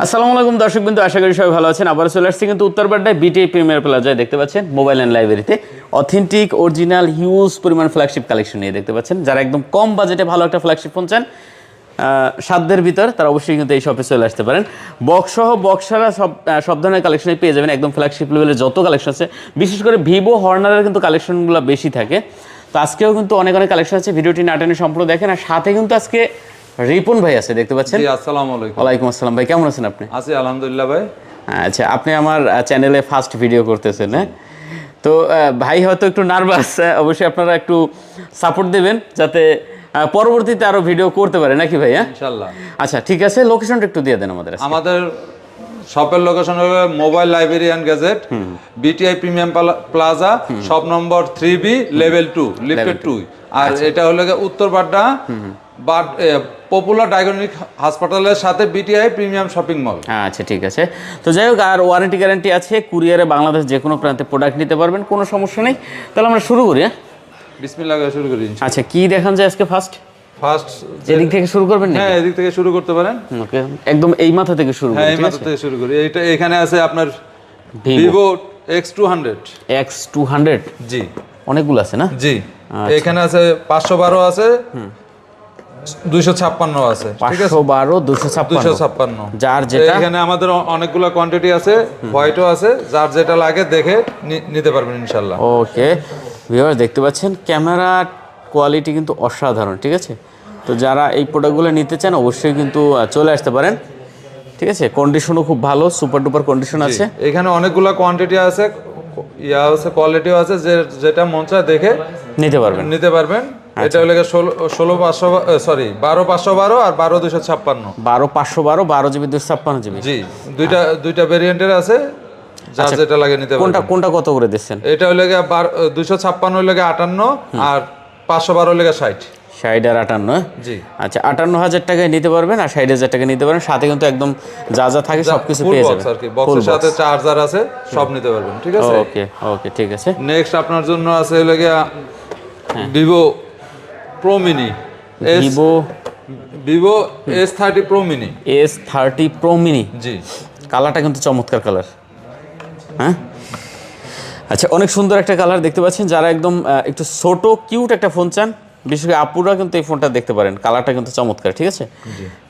আসসালামু আলাইকুম দর্শকবৃন্দ, আশা করি সবাই ভালো আছেন। আবার চলে আসছি কিন্তু উত্তরপাড়ায় বিটিআই প্রিমিয়ার প্লাজায় দেখতে পাচ্ছেন মোবাইল অ্যান্ড লাইব্রেরিতে অথেন্টিক অরিজিনাল হিউজ পরিমাণ ফ্ল্যাগশিপ কালেকশন নিয়ে দেখতে পাচ্ছেন। যারা একদম কম বাজেটে ভালো একটা ফ্ল্যাগশিপ ফোন চান সাধ্যের ভিতর, তারা অবশ্যই কিন্তু এই শপে চলে আসতে পারেন। বক্স সহ বক্স ছাড়া সব ধরনের কালেকশনই পেয়ে যাবেন। একদম ফ্ল্যাগশিপ লেভেলের যত কালেকশন আছে, বিশেষ করে ভিভো হর্নারের কিন্তু কালেকশনগুলো বেশি থাকে। তো আজকেও কিন্তু অনেক কালেকশন আছে, ভিডিওটি না টেনে সম্পূর্ণ দেখেন। আর সাথে কিন্তু আজকে রিপন ভাই আছে দেখতে পাচ্ছেন। জি, আসসালামু আলাইকুম। ওয়ালাইকুম আসসালাম ভাই, কেমন আছেন আপনি? আছি আলহামদুলিল্লাহ ভাই। আচ্ছা, আপনি আমার চ্যানেলে ফার্স্ট ভিডিও করতেছেন, হ্যাঁ? তো ভাই হয়তো একটু নার্ভাস, অবশ্যই আপনারা একটু সাপোর্ট দেবেন যাতে পরবর্তীতে আরো ভিডিও করতে পারে, নাকি ভাই? হ্যাঁ, ইনশাআল্লাহ। আচ্ছা ঠিক আছে, লোকেশনটা একটু দিয়ে দেন আমাদের। আমাদের শপের লোকেশন হলো mobile library and gadget, BTI premium plaza, shop number 3B level 2 lifted 2। আর এটা হলো উত্তরপাড়া পপুলার ডায়াগনস্টিক হাসপাতালের সাথে বিটিআই প্রিমিয়াম শপিং মল। আচ্ছা ঠিক আছে। তো যাই হোক, আর ওয়ারেন্টি গ্যারান্টি আছে, কুরিয়ারে বাংলাদেশ যে কোনো প্রান্তে প্রোডাক্ট নিতে পারবেন, কোনো সমস্যা নেই। তাহলে আমরা শুরু করি। হ্যাঁ, বিসমিল্লাহ করে শুরু করি। আচ্ছা, কি দেখান যায় আজকে? ফার্স্ট এদিক থেকে শুরু করবেন? হ্যাঁ, এদিক থেকে শুরু করতে পারেন। ওকে, একদম এই মাথা থেকে শুরু করি। হ্যাঁ, এই মাথা থেকে শুরু করি। এটা এখানে আছে আপনার ভিভো X200। X200? জি, অনেকগুলো আছে না? জি, এখানে আছে 512 আছে, 256 আছে, ঠিক আছে? 512 256 যার যেটা। এখানে আমাদের অনেকগুলো কোয়ান্টিটি আছে, হোয়াইটও আছে, যার যেটা লাগে দেখে নিতে পারবেন ইনশাআল্লাহ। ওকে ভিউয়ার, দেখতে পাচ্ছেন ক্যামেরা কোয়ালিটি কিন্তু অসাধারণ, ঠিক আছে? তো যারা এই প্রোডাক্টগুলো নিতে চান অবশ্যই কিন্তু চলে আসতে পারেন, ঠিক আছে? কন্ডিশনও খুব ভালো, সুপার ডুপার কন্ডিশন আছে। এখানে অনেকগুলো কোয়ান্টিটি আছে, আছে, কোয়ালিটিও আছে, যেটা মন চায় দেখে নিতে পারবেন। এটা হলো 12 আর 12 512 12 জিবি 256 জিবি। জি, দুইটা ভেরিয়েন্টের আছে, যার যেটা লাগে নিতে পারবেন। কোনটা কত করে দিচ্ছেন? এটা হলো 256 হলো 58, আর 512 হলো 60। 60 আর 58? জি। আচ্ছা, 58,000 টাকায় নিতে পারবেন আর 60,000 টাকায় নিতে পারেন। সাথে কিন্তু একদম যা যা থাকে সবকিছু পেয়ে যাবেন। আর কি বক্সের সাথে চার্জার আছে, সব নিতে পারবেন, ঠিক আছে? ওকে ওকে, ঠিক আছে। নেক্সট আপনার জন্য আছে হলো Vivo pro mini, Vivo S30 pro mini. S30 pro mini, জি। কালারটা কিন্তু চমৎকার কালার। হ্যাঁ, আচ্ছা, অনেক সুন্দর একটা কালার দেখতে পাচ্ছেন। যারা একদম একটু ছোট কিউট একটা ফোন চান, বিশেষ করে আপুরা কিন্তু এই ফোনটা দেখতে পারেন। কালারটা কিন্তু চমৎকার, ঠিক আছে?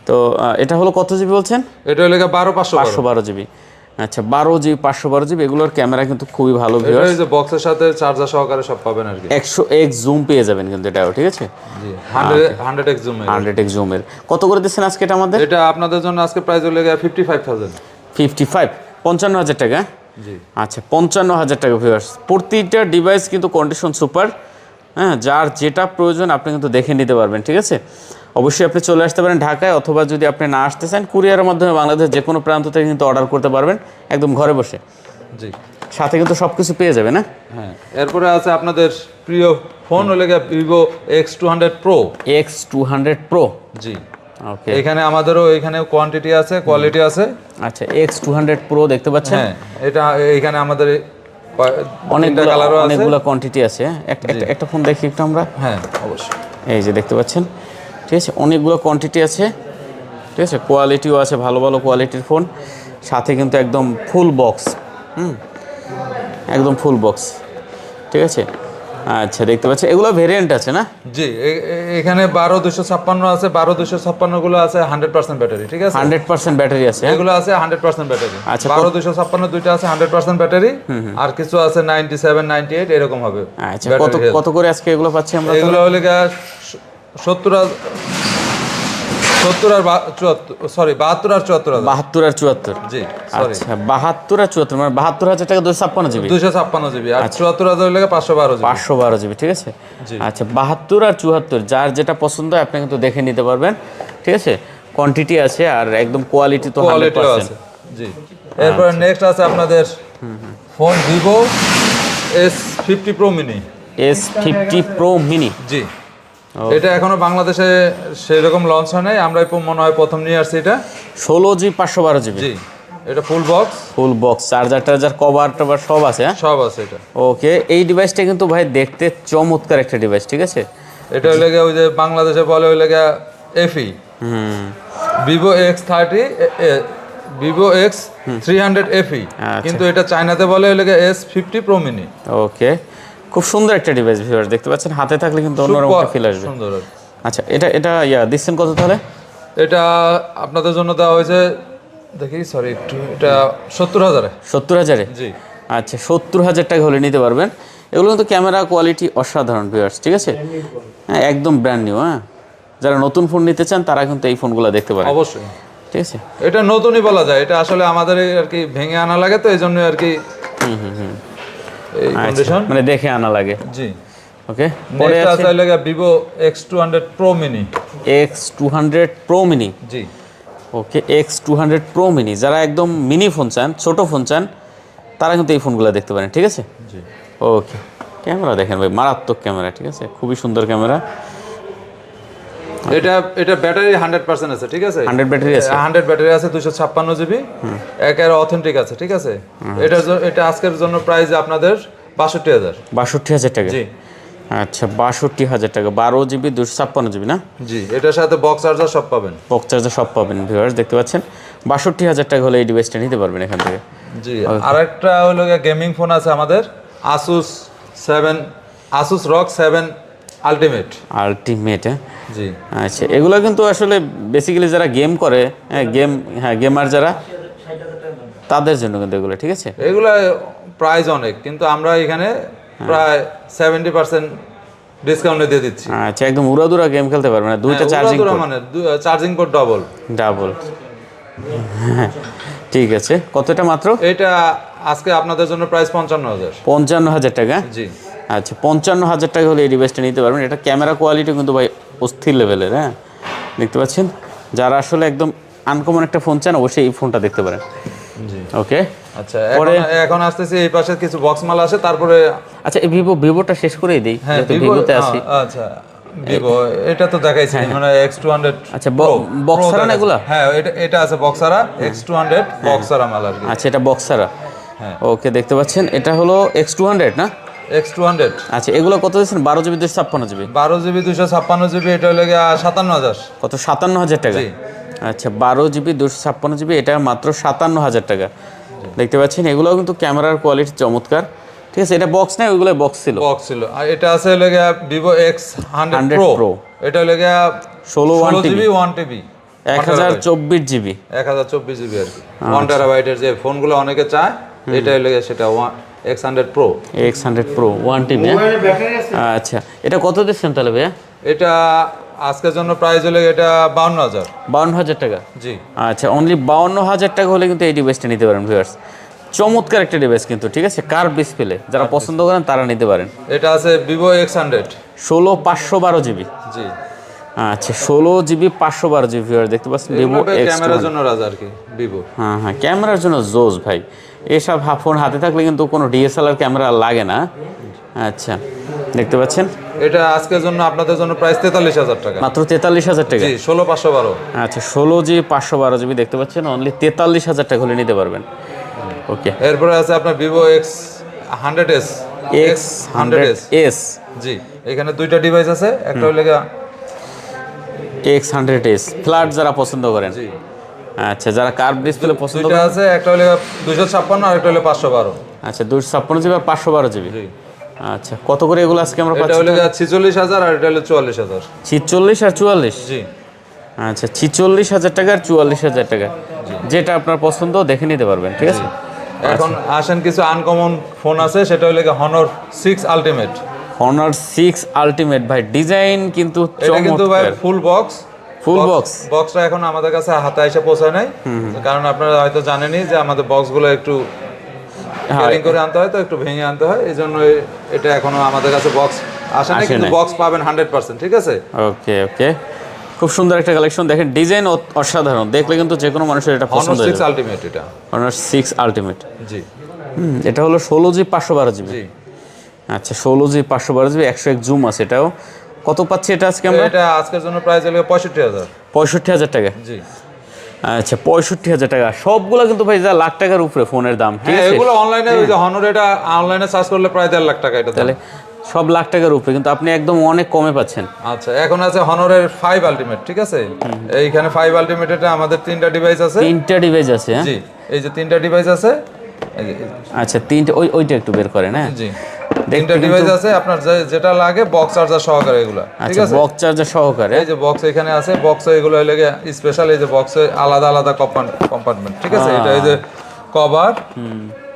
তো এটা হলো কত জিবি বলছেন? এটা হলো 512 জিবি। আচ্ছা, 12 জিবি 512 জিবি, এগুলোর ক্যামেরা কিন্তু খুবই ভালো। ভিউয়ার্স, এই যে বক্সের সাথে চার্জার সহকারে সব পাবেন আর কি। 100x জুম পেয়ে যাবেন কিন্তু এটাও, ঠিক আছে? জি, 100x জুম। 100x জুমের কত করে দিচ্ছেন আজকে এটা আমাদের? এটা আপনাদের জন্য আজকে প্রাইস হলো 55,000। 55,000 টাকা। জি, আচ্ছা, 55,000 টাকা। ভিউয়ার্স, প্রতিটা ডিভাইস কিন্তু কন্ডিশন সুপার। হ্যাঁ, যার যেটা প্রয়োজন আপনি কিন্তু দেখে নিতে পারবেন, ঠিক আছে? অবশ্যই আপনি চলে আসতে পারেন ঢাকায়, অথবা যদি আপনি না আসতে চান কুরিয়ারের মাধ্যমে বাংলাদেশ যে কোনো প্রান্ত থেকে কিন্তু অর্ডার করতে পারবেন একদম ঘরে বসে। জি, সাথে কিন্তু সব কিছু পেয়ে যাবে না? হ্যাঁ। এরপরে আছে আপনাদের প্রিয় ফোন হলো Vivo X200 pro. X200 pro, জি। ওকে, এখানে আমাদেরও এখানে কোয়ান্টিটি আছে, কোয়ালিটি আছে। আচ্ছা, X200 প্রো দেখতে পাচ্ছেন। হ্যাঁ, এটা এখানে আমাদের অনেকগুলো কোয়ান্টিটি আছে। একটা ফোন দেখি একটু আমরা। হ্যাঁ, অবশ্যই। এই যে দেখতে পাচ্ছেন, ঠিক আছে? অনেকগুলো কোয়ান্টিটি আছে, ঠিক আছে? কোয়ালিটিও আছে, ভালো ভালো কোয়ালিটির ফোন। সাথে কিন্তু একদম ফুল বক্স, একদম ফুল বক্স, ঠিক আছে? আচ্ছা, দেখতে পাচ্ছেন এগুলো ভেরিয়েন্ট আছে না? জি, এখানে 12 256 আছে, 12 256 গুলো আছে 100% ব্যাটারি, ঠিক আছে? 100% ব্যাটারি আছে, এগুলো আছে 100% ব্যাটারি। আচ্ছা, 12 256 দুইটা আছে 100% ব্যাটারি, আর কিছু আছে 97 98 এরকম হবে। আচ্ছা, কত করে আজকে এগুলো পাচ্ছি আমরা? এগুলো হলো 70 আর 72 আর 74। 72 আর 74? জি, আচ্ছা, 72 আর 74 মানে 72,000 টাকা 256 জিবি। 256 জিবি, আর 74,000 হলো 512 জিবি। 512 জিবি, ঠিক আছে? আচ্ছা, 72 আর 74 যার যেটা পছন্দ হয় আপনি কিন্তু দেখে নিতে পারবেন, ঠিক আছে? কোয়ান্টিটি আছে আর একদম কোয়ালিটি তো 100%। জি। এরপর নেক্সট আছে আপনাদের phone Vivo S50 pro mini. S50 pro mini, জি। এটা এখনো বাংলাদেশে সেরকম লঞ্চ হয় নাই, আমরা মনে হয় প্রথম নিয়ে আসছি এটা। 16 জিবি 512 জিবি। জি, এটা ফুল বক্স, চার্জার কভার টভার সব আছে। হ্যাঁ, সব আছে এটা। ওকে, এই ডিভাইসটা কিন্তু ভাই দেখতে চমৎকার একটা ডিভাইস, ঠিক আছে? এটা হলো ওই যে বাংলাদেশে বলে হলো FE Vivo X30 Vivo X 300 FE, কিন্তু এটা চায়নাতে বলে এলাকা S50 Pro Mini। ওকে, খুব সুন্দর একটা ডিভাইস ভিউয়ার, দেখতে পাচ্ছেন হাতে থাকলে কিন্তু অন্যরকম একটা ফিল আসবে। সুন্দর। আচ্ছা, এটা দিচ্ছেন কত তাহলে? এটা আপনাদের জন্য দেওয়া হয়েছে, দেখি সরি একটু, এটা 70,000-এ। 70,000-এ? জি। আচ্ছা, 70,000 টাকা হলে নিতে পারবেন। এগুলো কিন্তু ক্যামেরা কোয়ালিটি অসাধারণ ভিউয়ার্স, ঠিক আছে? হ্যাঁ, একদম ব্র্যান্ড নিউ। হ্যাঁ, যারা নতুন ফোন নিতে চান তারা কিন্তু এই ফোনগুলো দেখতে পারেন। অবশ্যই, ঠিক আছে। এটা নতুনই বলা যায়, এটা আসলে আমাদের আর কি ভেঙে আনা লাগে, তো এই জন্য আর কি এই কন্ডিশন, মানে দেখে আনা লাগে। জি। ওকে, পরে আছে লাগা Vivo X200 Pro Mini। X200 Pro Mini, জি। ওকে, X200 Pro Mini, যারা একদম মিনি ফোন চান, ছোট ফোন চান, তারা কিন্তু এই ফোনগুলো দেখতে পারেন, ঠিক আছে? জি। ওকে, ক্যামেরা দেখেন ভাই, মারাত্মক ক্যামেরা, ঠিক আছে, খুবই সুন্দর ক্যামেরা। এটা ব্যাটারি 100% আছে, ঠিক আছে? 100 ব্যাটারি আছে? 100 ব্যাটারি আছে, 256 GB, একের অথেন্টিক আছে, ঠিক আছে? এটা আজকের জন্য প্রাইস আপনাদের 62,000। 62,000 টাকা? জি। আচ্ছা, 62,000 টাকা, 12 GB 256 GB না? জি, এটার সাথে বক্স চার্জার সব পাবেন। বক্স চার্জার সব পাবেন ভিউয়ার্স, দেখতে পাচ্ছেন 62,000 টাকা হলে এই ডিভাইসটা নিতে পারবেন এখান থেকে। জি। আরেকটা হলো গেমিং ফোন আছে আমাদের, Asus ROG 7 Ultimate। আলটিমেট, হ্যাঁ? জি। আচ্ছা, এগুলো কিন্তু আসলে বেসিক্যালি যারা গেম করে, গেমার যারা, তাদের জন্য কিন্তু এগুলো, ঠিক আছে? এগুলা প্রাইস অনেক, কিন্তু আমরা এখানে প্রায় 70% ডিসকাউন্টে দিয়ে দিচ্ছি। আচ্ছা, একদম উড়াদুরা গেম খেলতে পারবে না, দুইটা চার্জিং পোর্ট, মানে চার্জিং পোর্ট ডাবল। ঠিক আছে, কতটা মাত্র? এটা আজকে আপনাদের জন্য প্রাইস 55,000। 55,000 টাকা? জি। আচ্ছা, 55,000 টাকা হলে এই ডিভাইসটা নিতে পারবেন। এটা ক্যামেরা কোয়ালিটি কিন্তু ভাই অস্থির লেভেলের। হ্যাঁ, দেখতে পাচ্ছেন, যারা আসলে একদম আনকমন একটা ফোন চান অবশ্যই এই ফোনটা দেখতে পারেন। জি। ওকে, আচ্ছা, এখন আসতেছি এই পাশে কিছু বক্স মাল আছে, তারপরে আচ্ছা এই ভিভোটা শেষ করেই দেই, হ্যাঁ ভিভোতে আছি। আচ্ছা, ভিভো এটা তো দেখাইছি, মানে X200 আচ্ছা, বক্সারা না এগুলা? হ্যাঁ, এটা আছে বক্সারা, X200 বক্সারা মাল আর কি। আচ্ছা, এটা বক্সারা। হ্যাঁ। ওকে, দেখতে পাচ্ছেন এটা হলো X200 না? X200। আচ্ছা, এগুলো কত দিচ্ছেন? 12 GB 256 GB? 12 GB 256 GB, এটা হলো 57,000। কত? 57,000 টাকা? জি। আচ্ছা, 12 GB 256 GB, এটা মাত্র 57,000 টাকা। দেখতে পাচ্ছেন, এগুলোও কিন্তু ক্যামেরার কোয়ালিটি চমৎকার, ঠিক আছে? এটা বক্স না, ওইগুলো বক্স ছিল। আর এটা আছে হলো ভিভো X100 Pro। এটা হলো 16 GB 1 TB, 1024 GB। 1024 GB আর কি, 1 টেরাবাইটের যে ফোনগুলো অনেকে চায়, এটা হলো সেটা X100 Pro। X100 Pro 1 TB। আচ্ছা, এটা কত দিচ্ছেন তাহলে ভাইয়া? এটা আজকের জন্য প্রাইস হলো এটা 52,000। 52,000 টাকা? জি। আচ্ছা, অনলি 52,000 টাকা হলে কিন্তু এই ডিভাইসটা নিতে পারেন ভিউয়ার্স। চমৎকার একটা ডিভাইস কিন্তু, ঠিক আছে? কার্ভ ডিসপ্লে, যারা পছন্দ করেন তারা নিতে পারেন। এটা আছে ভিভো X100 16 512 GB। জি। আচ্ছা, 16 GB 512 GB ভিউয়ার, দেখতে পাচ্ছেন ভিভো ক্যামেরার জন্য রাজা আর কি ভিভো। হ্যাঁ, ক্যামেরার জন্য জোস ভাই। এসব ফোন হাতে থাকলে কিন্তু কোনো DSLR ক্যামেরা লাগে না। আচ্ছা, দেখতে পাচ্ছেন, এটা আজকের জন্য আপনাদের জন্য প্রাইস 43,000 টাকা। মাত্র 43,000 টাকা? জি, 16/512। আচ্ছা, 16 GB 512 GB, দেখতে পাচ্ছেন অনলি 43,000 টাকা হলে নিতে পারবেন। ওকে, এরপরে আছে আপনার ভিভো X100s। X100s। জি, এখানে দুইটা ডিভাইস আছে, একটা হলো X100s ফ্ল্যাট যারা পছন্দ করেন। জি। আচ্ছা, যারা কার্ভ ডিসপ্লে পছন্দ দুইটা করেন। আছে, একটা হলো 256 আর একটা হলো 512। আচ্ছা, 256 GB আর 512 GB। জি। আচ্ছা, কত করে এগুলো আজকে আমরা এটা পাচ্ছি? হলো 46,000 আর এটা হলো 44,000। 46 আর 44? জি। আচ্ছা, 46,000 টাকা আর 44,000 টাকা, যেটা আপনার পছন্দ দেখে নিতে পারবেন, ঠিক আছে? এখন আসেন কিছু আনকমন ফোন আছে, সেটা হলো Honor 6 Ultimate। Honor 6 Ultimate ভাই, ডিজাইন কিন্তু এটা কিন্তু ভাই চমৎকার। Full box. বক্সটা এখন আমাদের কাছে হাতে এসে পৌঁছায় নাই, কারণ আপনারা হয়তো জানেনই যে আমাদের বক্সগুলো একটু ক্যারিং করে আনতে হয়, তো একটু ভেঙে আনতে হয়, এই জন্য এটা এখনো আমাদের কাছে বক্স আসে না, কিন্তু বক্স পাবেন 100%, ঠিক আছে? ওকে, খুব সুন্দর একটা কালেকশন, দেখেন ডিজাইন অসাধারণ, দেখলে কিন্তু যে কোনো মানুষের এটা পছন্দ Honor হবে। 6 Ultimate এটা। Honor 6 Ultimate। জি। এটা হলো 16 GB 512 GB। জি। আচ্ছা, 16 GB 512 GB, 101 জুম আছে। এটাও কত পাচ্ছি এটা আজকে আমরা? এটা আজকের জন্য প্রাইস হলো 65,000। 65,000 টাকা? জি। আচ্ছা, 65,000 টাকা। সবগুলো কিন্তু ভাই যা লাখ টাকার উপরে ফোনের দাম, ঠিক আছে? এগুলো অনলাইনে ওই যে Honor, এটা অনলাইনে সার্চ করলে প্রায় 1.5 লাখ টাকা এটা। তাহলে সব লাখ টাকার উপরে, কিন্তু আপনি একদম অনেক কমে পাচ্ছেন। আচ্ছা, এখন আছে হনরের 5 আলটিমেট, ঠিক আছে? এইখানে 5 আলটিমেটে আমাদের 3টা ডিভাইস আছে। 3টা ডিভাইস আছে, হ্যাঁ? জি, এই যে 3টা ডিভাইস আছে। আচ্ছা, 3টে, ওইটা একটু বের করেন, হ্যাঁ? জি, 3টা ডিভাইস আছে, আপনার যেটা লাগে বক্স চার্জার সহকারে এগুলা, ঠিক আচ্ছা, আছে? বক্স চার্জার সহকারে। এই যে বক্স এখানে আছে, বক্সে এগুলো হইলে স্পেশাল, এই যে বক্সে আলাদা আলাদা কম্পার্টমেন্ট, ঠিক আছে? এটা এই যে কভার,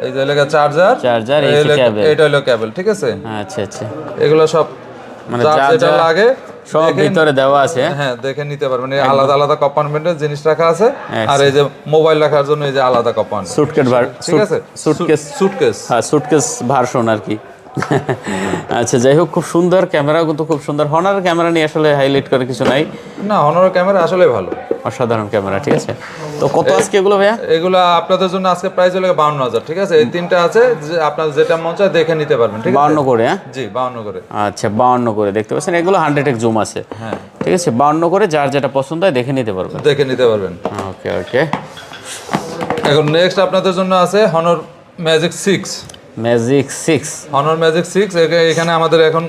এই যে লাগা চার্জার, এই যে কেবল, এটা হলো কেবল, ঠিক আছে? আচ্ছা আচ্ছা, এগুলো সব মানে যার যেটা লাগে সব ভিতরে দেওয়া আছে। হ্যাঁ, দেখে নিতে পারবেন। এই আলাদা আলাদা কম্পার্টমেন্টের জিনিস রাখা আছে, আর এই যে মোবাইল রাখার জন্য এই যে আলাদা কম্পার্টমেন্ট, ঠিক আছে? সুটকেস, হ্যাঁ, সুটকেস ভার্সন আর কি। আচ্ছা, যাই হোক, খুব সুন্দর ক্যামেরা, কিন্তু খুব সুন্দর। হনারের ক্যামেরা নিয়ে আসলে হাইলাইট করে কিছু নাই, না, হনরের ক্যামেরা আসলে ভালো, অসাধারণ ক্যামেরা, ঠিক আছে? তো কত আজকে এগুলো ভাইয়া? এগুলা আপনাদের জন্য আজকে প্রাইস হলো 52,000, ঠিক আছে? এই 3টা আছে, যে আপনার যেটা মন চায় দেখে নিতে পারবেন, ঠিক আছে? 52 করে, হ্যাঁ? জি, 52 করে। আচ্ছা, 52 করে দেখতে পাচ্ছেন, এগুলো 100x জুম আছে, হ্যাঁ, ঠিক আছে? 52 করে, যার যেটা পছন্দ হয় দেখে নিতে পারবেন। দেখে নিতে পারবেন। ওকে ওকে। এখন নেক্সট আপনাদের জন্য আছে Honor magic 6। Magic 6, Honor magic 6, এখানে আমাদের এখন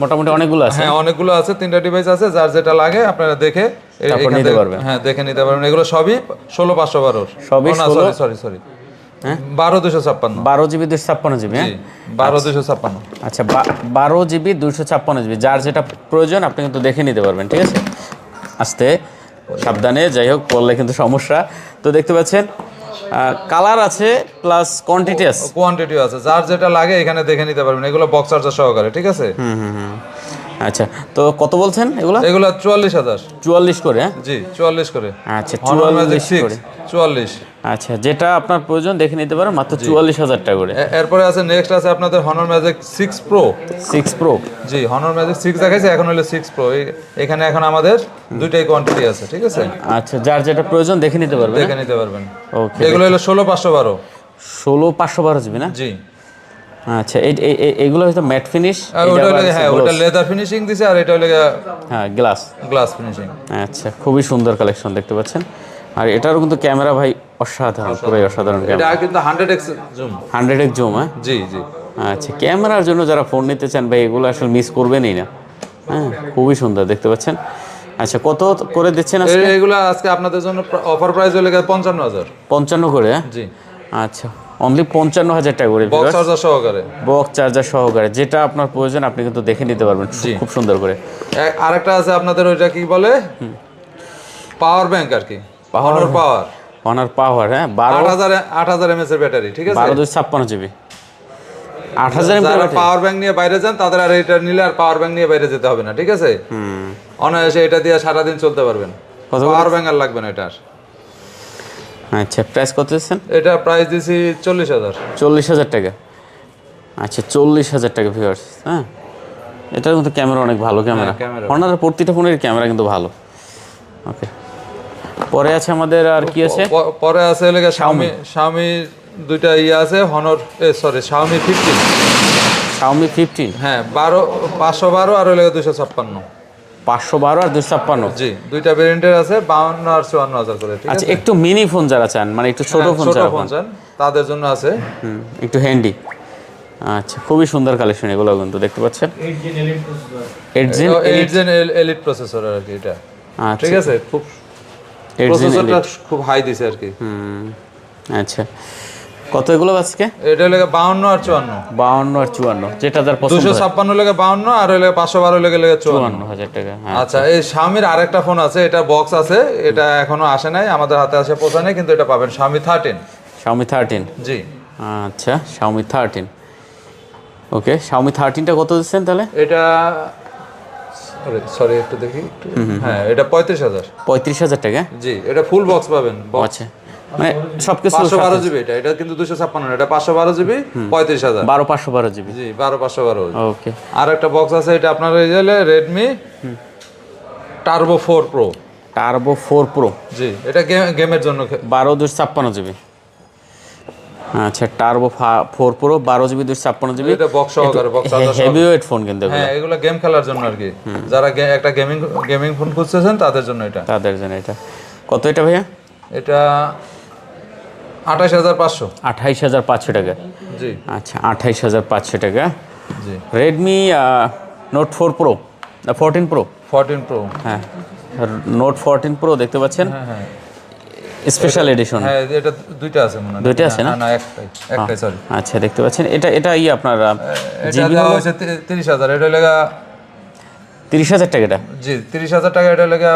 মোটামুটি অনেকগুলো আছে। হ্যাঁ, অনেকগুলো আছে, 3টা ডিভাইস আছে, যার যেটা লাগে আপনারা দেখে তারপর নিতে পারবেন। হ্যাঁ, দেখে নিতে পারবেন। এগুলো সবই 16512, সবই সরি, হ্যাঁ, 12256, 12 জিবি 256 জিবি, হ্যাঁ? 12256। আচ্ছা, 12 জিবি 256 জিবি, যার যেটা প্রয়োজন আপনি কিন্তু দেখে নিতে পারবেন, ঠিক আছে? আস্তে সাবধানে, যাই হোক, পড়লে কিন্তু সমস্যা। তো দেখতে পাচ্ছেন কালার আছে প্লাস কোয়ান্টিটি আছে, কোয়ান্টিটি আছে, যার যেটা লাগে এখানে দেখে নিতে পারবেন। এগুলো বক্স চার্জার সহকারে, ঠিক আছে? আচ্ছা, তো কত বলছেন এগুলো? এগুলো 44,000। 44 করে, হ্যাঁ? জি, 44 করে। আচ্ছা, হনর ম্যাজিক 44 করে। 44। আচ্ছা, যেটা আপনার প্রয়োজন দেখে নিতে পারেন, মাত্র 44,000 টাকা করে। এরপরে আছে, নেক্সট আছে আপনাদের হনর ম্যাজিক 6 প্রো। 6 প্রো, জি, হনর ম্যাজিক 6 দেখাইছে, এখন হলো 6 প্রো। এখানে এখন আমাদের দুইটাই কোয়ান্টিটি আছে, ঠিক আছে? আচ্ছা, যার যেটা প্রয়োজন দেখে নিতে পারবেন, দেখে নিতে পারবেন। ওকে। এগুলো হলো 16512। 16512 জিবি না? জি। আচ্ছা, এগুলো হয়তো ম্যাট ফিনিশ, ওটা হলো, হ্যাঁ, ওটা লেদার ফিনিশিং দিছে, আর এটা হলো হ্যাঁ গ্লাস ফিনিশিং। আচ্ছা, খুবই সুন্দর কালেকশন দেখতে পাচ্ছেন। আর এটারও কিন্তু ক্যামেরা ভাই অসাধারণ, পুরো অসাধারণ ক্যামেরা। এটা কিন্তু 100x জুম। 100x জুম, হ্যাঁ? জি জি। আচ্ছা, ক্যামেরার জন্য যারা ফোন নিতে চান ভাই, এগুলো আসলে মিস করবেনই না, হ্যাঁ? খুবই সুন্দর দেখতে পাচ্ছেন। আচ্ছা, কত করে দিচ্ছেন আজকে? এগুলো আজকে আপনাদের জন্য অফার প্রাইস হলো 55,000। 55 করে, হ্যাঁ? জি। আচ্ছা, অনলি 55,000 টাকা করে, বক্স চার্জার সহকারে। বক্স চার্জার সহকারে, যেটা আপনার প্রয়োজন আপনি কিন্তু দেখে নিতে পারবেন খুব সুন্দর করে। আরেকটা আছে আপনাদের, ওইটা কি বলে, পাওয়ার ব্যাংক আর কি, হনর পাওয়ার। হনর পাওয়ার, হ্যাঁ? 8000 mAh এর ব্যাটারি, ঠিক আছে? 1256 জিবি, 8000 mAh যারা পাওয়ার ব্যাংক নিয়ে বাইরে যান তাদের আর এটা নিলে আর পাওয়ার ব্যাংক নিয়ে বাইরে যেতে হবে না, ঠিক আছে? অনায়াসে এটা দিয়ে সারাদিন চলতে পারবেন, পাওয়ার ব্যাংক আর লাগবে না এটার। আচ্ছা, প্রাইস কত দিচ্ছেন? এটা প্রাইস দিছি 40,000। 40,000 টাকা। আচ্ছা, 40,000 টাকা ভিউয়ার্স, হ্যাঁ? এটার কিন্তু ক্যামেরা অনেক ভালো ক্যামেরা। হনারের প্রতিটা ফোনের ক্যামেরা কিন্তু ভালো। ওকে, পরে আছে আমাদের আর কি আছে? পরে আছে হলো Xiaomi দুইটা আছে, হনর Xiaomi 15। Xiaomi 15, হ্যাঁ, 512 আর হলো 256। 512 আর 256। জি, দুইটা ভেরিয়েন্টের আছে, 52 আর 54,000 করে, ঠিক আছে? আচ্ছা, একটু মিনি ফোন যারা চান, মানে একটু ছোট ফোন চান, তাদের জন্য আছে, একটু হ্যান্ডি। আচ্ছা, খুবই সুন্দর কালেকশন এগুলো কিন্তু দেখতে পাচ্ছেন। 8 Gen এলিট প্রসেসর আর কি এটা, ঠিক আছে? খুব প্রসেসরটা খুব হাই দিছে আর কি। আচ্ছা, কত এগুলো আজকে? এটা হলো 52 আর 54। 52 আর 54, যেটা যার পছন্দ। 256 লাগে 52, আর হলো 512 লাগে 54,000 টাকা। আচ্ছা, এই Xiaomiর আরেকটা ফোন আছে, এটা বক্স আছে, এটা এখনো আসে নাই, আমাদের হাতে আসে পৌঁছায় নাই, কিন্তু এটা পাবেন Xiaomi 13। Xiaomi 13, জি। আচ্ছা, Xiaomi 13। ওকে, Xiaomi 13টা কত দিচ্ছেন তাহলে? এটা সরি একটু দেখি, হ্যাঁ, এটা 35,000। 35,000 টাকা? জি, এটা ফুল বক্স পাবেন। আচ্ছা, মানে সবকিছু 512 জিবি, এটা কিন্তু 256, এটা 512 জিবি, 35,000। 512 জিবি। জি, 512। ওকে, আর একটা বক্স আছে, এটা আপনার এই যে Redmi Turbo 4 Pro। Turbo 4 Pro, জি, এটা গেমের জন্য। 12/256 জিবি। আচ্ছা, Turbo 4 Pro, 12 জিবি 256 জিবি, এটা বক্স সহকারে, বক্স চার্জার সহকারে, হেভিওয়েট ফোন কিন্তু এগুলো। হ্যাঁ, এগুলো গেম খেলার জন্য আর কি, যারা একটা গেমিং ফোন খুঁজতেছেন তাদের জন্য এটা। তাদের জন্য এটা কত এটা ভাইয়া? এটা 28,500। 28,500 টাকা। জি। আচ্ছা, 28,500 টাকা। জি Redmi Note 4 pro 14 pro 14 pro হ্যাঁ নোট 14 প্রো দেখতে পাচ্ছেন হ্যাঁ স্পেশাল এডিশন। হ্যাঁ এটা দুইটা আছে মনে হয়। দুইটা আছে না? না একটাই সরি। আচ্ছা দেখতে পাচ্ছেন এটা আপনার এটা দেওয়া হয়েছে 30,000, এটা লাগা 30,000 টাকা এটা। জি 30,000 টাকা, এটা লাগা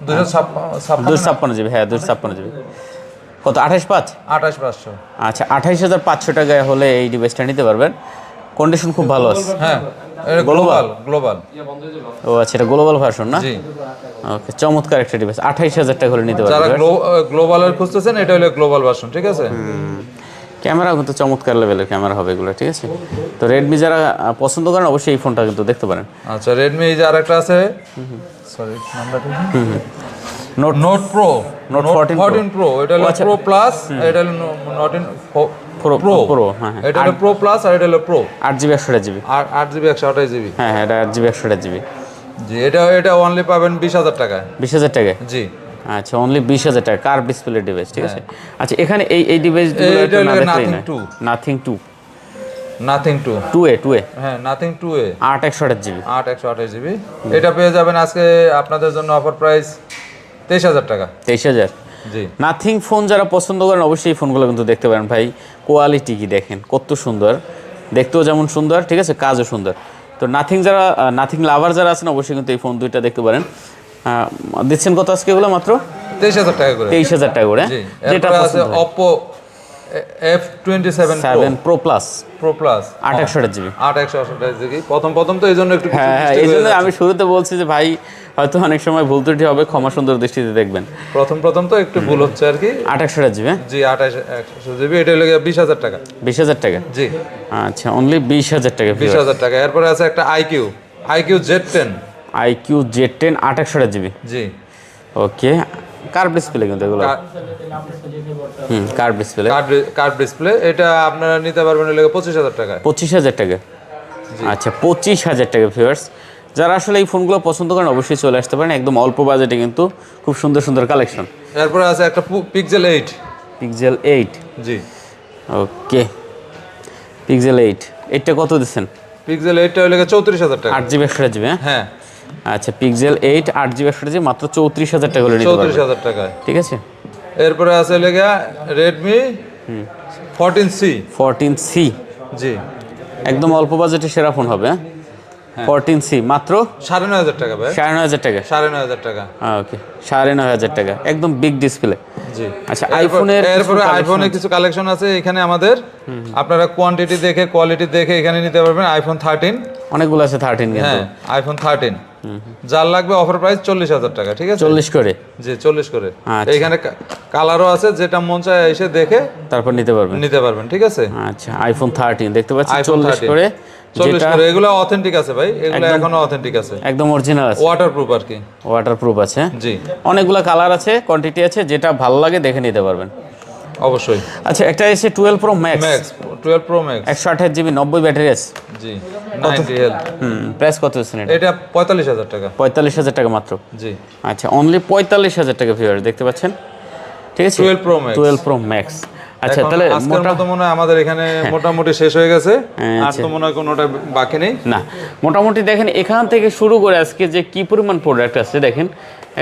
256 256 জিবি, হ্যাঁ 256 জিবি। কত 28.5? 28,500। আচ্ছা 28,500 টাকায় হলে এই ডিভাইসটা নিতে পারবেন। কন্ডিশন খুব ভালো আছে। হ্যাঁ এটা গ্লোবাল। ও আচ্ছা এটা গ্লোবাল ভার্সন না? জি ওকে চমৎকার একটা ডিভাইস, 28,000 টাকা হলে নিতে যারা পারবেন। গ্লোবালের খুঁজতেছেন এটা হলো গ্লোবাল ভার্সন, ঠিক আছে? ক্যামেরা কিন্তু চমৎকার লেভেলের ক্যামেরা হবে এগুলো, ঠিক আছে? তো রেডমি যারা পছন্দ করেন অবশ্যই এই ফোনটা কিন্তু দেখতে পারেন। আচ্ছা রেডমি এই যে আরেকটা আছে, সরি নাম্বারটা নোট প্রো, নোট 14 প্রো, এটা হলো প্রো প্লাস, এটা হলো নোট প্রো, হ্যাঁ এটা হলো প্রো প্লাস আর এটা হলো প্রো। 8GB 128GB। আর 8GB 128GB। হ্যাঁ এটা 8GB 128GB। জি এটা অনলি পাবেন 20,000 টাকায়। 20,000 টাকায়? জি আচ্ছা অনলি 20,000 টাকা কার্ভ ডিসপ্লে ডিভাইস, ঠিক আছে? আচ্ছা এখানে এই ডিভাইস এটা হলো নাথিং 2 2A হ্যাঁ নাথিং 2A 8 128GB। 128GB এটা পেয়ে যাবেন আজকে আপনাদের জন্য অফার প্রাইস 23,000 টাকা। 23,000। জি নাথিং ফোন যারা পছন্দ করেন অবশ্যই এই ফোনগুলো কিন্তু দেখতে পারেন ভাই। কোয়ালিটি কি দেখেন, কত সুন্দর, দেখতেও যেমন সুন্দর, ঠিক আছে, কাজও সুন্দর। তো নাথিং লাভার যারা আছেন অবশ্যই কিন্তু এই ফোন দুইটা দেখতে পারেন। দিচ্ছেন কত আজকে এগুলো? মাত্র 23,000 টাকা করে। 23,000 টাকা করে। জি যেটা এরপর আছে পছন্দ হয়। Oppo F27 Pro Plus Pro Plus 8 128GB। 8 প্রথম তো এই জন্য একটু হ্যাঁ এই জন্য আমি শুরুতে বলছি যে ভাই হয়তো অনেক সময় ভুল ত্রুটি হবে, ক্ষমা সুন্দর দৃষ্টিতে দেখবেন। প্রথম তো একটু ভুল হচ্ছে আর কি। 8 128GB। জি 28 এটা হলো 20,000 টাকা। 20,000 টাকা? জি আচ্ছা অনলি 20,000 টাকা। 20,000 টাকা। এরপরে আছে একটা IQ Z10। IQ Z10 8 128GB। জি ওকে কার্ভ ডিসপ্লে কিন্তু এগুলো। Curve display. কার্ভ ডিসপ্লে এটা আপনারা নিতে পারবেন হলো 25,000 টাকা। 25,000 টাকা? আচ্ছা 25,000 টাকা ভিউয়ার্স। যারা আসলে এই ফোনগুলো পছন্দ করেন অবশ্যই চলে আসতে পারেন, একদম অল্প বাজেটে কিন্তু খুব সুন্দর সুন্দর কালেকশন। এরপরে আছে একটা Pixel 8। Pixel 8? জি ওকে Pixel 8 এটা কত দিচ্ছেন? Pixel 8টা হলো 34,000 টাকা। 8GB 128GB? হ্যাঁ আচ্ছা Pixel 8 8GB 128GB মাত্র 34,000 টাকা হলে নিতে পারবেন। 34,000 টাকায়, ঠিক আছে। এরপরে আছে লেগা Redmi 14C। 14C? জি একদম অল্প বাজেটে সেরা ফোন হবে। 14C মাত্র 9,500 টাকা ভাই। 9,500 টাকা? 9,500 টাকা। ওকে 9,500 টাকা একদম বিগ ডিসপ্লে। জি আচ্ছা এরপরে আইফোনের কিছু কালেকশন আছে এখানে আমাদের। আপনারা কোয়ান্টিটি দেখে কোয়ালিটি দেখে এখানে নিতে পারবেন। iPhone 13 অনেকগুলো আছে 13 কিন্তু। হ্যাঁ iPhone 13 যার লাগবে অফার প্রাইস 40,000 টাকা, ঠিক আছে? 40 করে? জি 40 করে। আচ্ছা। এখানে কালারও আছে, যেটা মন চায় এসে দেখে তারপর নিতে পারবেন, ঠিক আছে? আচ্ছা iPhone 13 দেখতে পাচ্ছি iPhone 40 13 করে। 40 করে। এগুলো অথেন্টিক আছে ভাই, এগুলো এখনো অথেন্টিক আছে, একদম অরিজিনাল আছে, ওয়াটারপ্রুফ আর কি। ওয়াটারপ্রুফ আছে? জি অনেকগুলো কালার আছে, কোয়ান্টিটি আছে, যেটা ভালো লাগে দেখে নিতে পারবেন অবশ্যই। আচ্ছা একটা এসে 12 Pro Max 12 Pro Max 128GB 90 battery আছে। জি 90 হেলথ। প্রাইস কত আছে এটা 45,000 টাকা। 45,000 টাকা মাত্র? জি আচ্ছা অনলি 45,000 টাকা ভিউয়ার দেখতে পাচ্ছেন, ঠিক আছে? 12 Pro Max 12 Pro Max। আচ্ছা তাহলে আজকের মতো মনে হয় আমাদের এখানে মোটামুটি শেষ হয়ে গেছে, আর আচ্ছা। তো মনে হয় কোনোটা বাকি নেই না মোটামুটি দেখেন এখান থেকে শুরু করে আজকে যে কি পরিমাণ প্রোডাক্ট আছে দেখেন,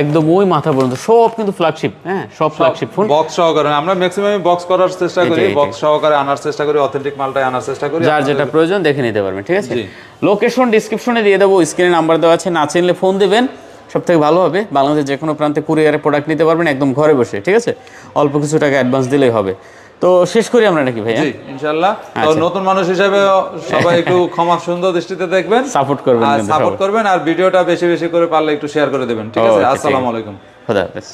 একদম ওই মাথা পর্যন্ত সব কিন্তু ফ্ল্যাগশিপ। হ্যাঁ সব ফ্ল্যাগশিপ ফোন বক্স সহকারে। আমরা ম্যাক্সিমাম বক্স করার চেষ্টা করি, এটাই। বক্স সহকারে আনার চেষ্টা করি, অথেন্টিক মালটাই আনার চেষ্টা করি। যার যেটা প্রয়োজন দেখে নিতে পারবেন, ঠিক আছে? জি। লোকেশন ডিসক্রিপশনে দিয়ে দেবো, স্ক্রিনে নাম্বার দেওয়া আছে, না চিনলে ফোন দেবেন, সব থেকে ভালো হবে। বাংলাদেশের যে কোনো প্রান্তে কুরিয়ারে প্রোডাক্ট নিতে পারবেন একদম ঘরে বসে, ঠিক আছে? অল্প কিছু টাকা অ্যাডভান্স দিলেই হবে। তো শেষ করি আমরা নাকি ভাই? জি ইনশাআল্লাহ। তো আচ্ছা। নতুন মানুষ হিসেবে সবাই একটু ক্ষমা সুন্দর দৃষ্টিতে দেখবেন, সাপোর্ট করবেন, আর কিন্তু সাপোর্ট সবাই। করবেন, আর ভিডিওটা বেশি বেশি করে পারলে একটু শেয়ার করে দেবেন, ঠিক আছে? Okay, আসসালামু আলাইকুম। খোদা হাফেজ।